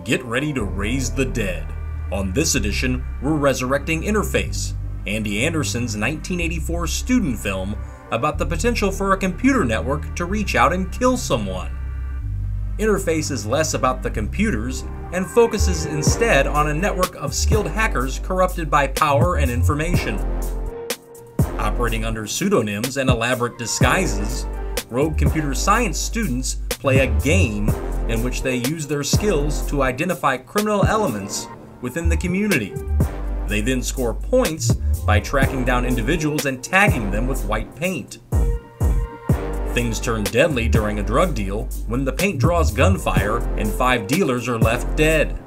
Get ready to raise the dead. On this edition, we're resurrecting Interface, Andy Anderson's 1984 student film about the potential for a computer network to reach out and kill someone. Interface is less about the computers and focuses instead on a network of skilled hackers corrupted by power and information. Operating under pseudonyms and elaborate disguises, rogue computer science students play a game in which they use their skills to identify criminal elements within the community. They then score points by tracking down individuals and tagging them with white paint. Things turn deadly during a drug deal when the paint draws gunfire and 5 dealers are left dead.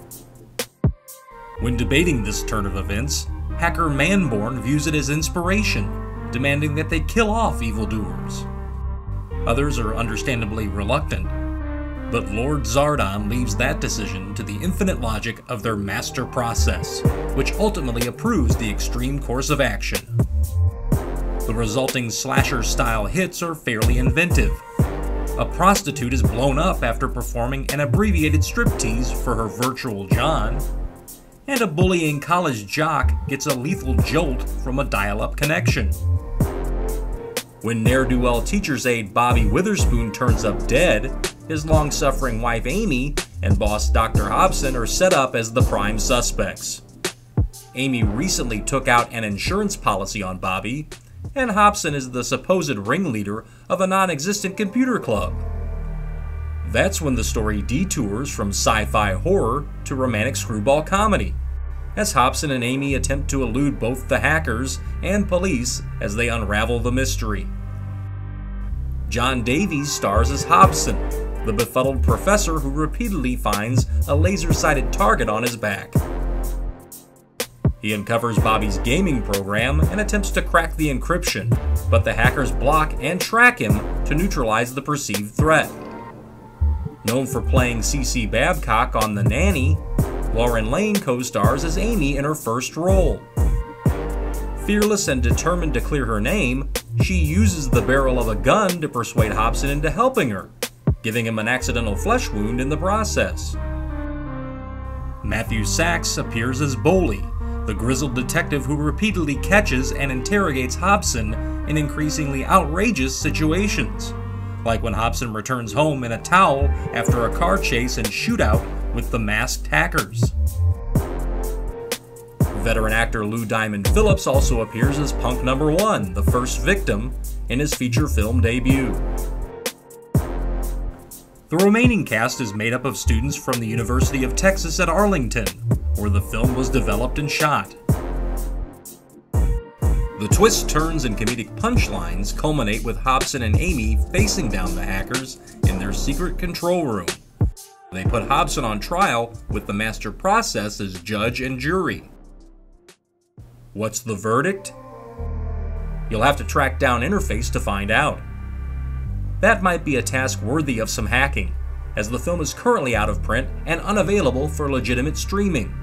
When debating this turn of events, hacker Manborn views it as inspiration, demanding that they kill off evildoers. Others are understandably reluctant, but Lord Zardon leaves that decision to the infinite logic of their master process, which ultimately approves the extreme course of action. The resulting slasher-style hits are fairly inventive. A prostitute is blown up after performing an abbreviated striptease for her virtual John, and a bullying college jock gets a lethal jolt from a dial-up connection. When ne'er-do-well teacher's aide Bobby Witherspoon turns up dead, his long-suffering wife Amy and boss Dr. Hobson are set up as the prime suspects. Amy recently took out an insurance policy on Bobby, and Hobson is the supposed ringleader of a non-existent computer club. That's when the story detours from sci-fi horror to romantic screwball comedy, as Hobson and Amy attempt to elude both the hackers and police as they unravel the mystery. John Davies stars as Hobson, the befuddled professor who repeatedly finds a laser-sighted target on his back. He uncovers Bobby's gaming program and attempts to crack the encryption, but the hackers block and track him to neutralize the perceived threat. Known for playing CC Babcock on The Nanny, Lauren Lane co-stars as Amy in her first role. Fearless and determined to clear her name, she uses the barrel of a gun to persuade Hobson into helping her, giving him an accidental flesh wound in the process. Matthew Sachs appears as Boley, the grizzled detective who repeatedly catches and interrogates Hobson in increasingly outrageous situations, like when Hobson returns home in a towel after a car chase and shootout with the masked hackers. Veteran actor Lou Diamond Phillips also appears as Punk Number 1, the first victim, in his feature film debut. The remaining cast is made up of students from the University of Texas at Arlington, where the film was developed and shot. The twists, turns, and comedic punchlines culminate with Hobson and Amy facing down the hackers in their secret control room. They put Hobson on trial with the master process as judge and jury. What's the verdict? You'll have to track down Interface to find out. That might be a task worthy of some hacking, as the film is currently out of print and unavailable for legitimate streaming.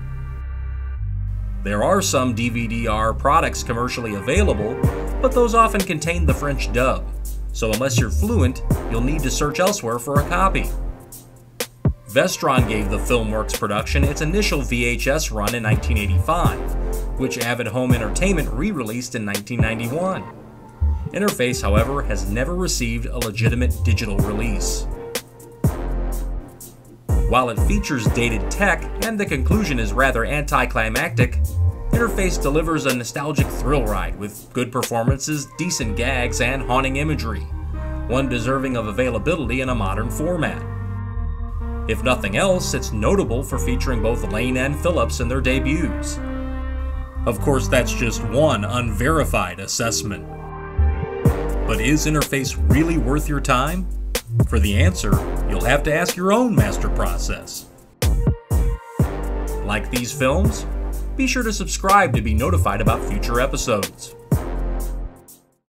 There are some DVD-R products commercially available, but those often contain the French dub, so unless you're fluent, you'll need to search elsewhere for a copy. Vestron gave the Filmworks production its initial VHS run in 1985, which Avid Home Entertainment re-released in 1991. Interface, however, has never received a legitimate digital release. While it features dated tech and the conclusion is rather anticlimactic, Interface delivers a nostalgic thrill ride with good performances, decent gags, and haunting imagery, one deserving of availability in a modern format. If nothing else, it's notable for featuring both Lane and Phillips in their debuts. Of course, that's just one unverified assessment. But is Interface really worth your time? For the answer, you'll have to ask your own master process. Like these films? Be sure to subscribe to be notified about future episodes.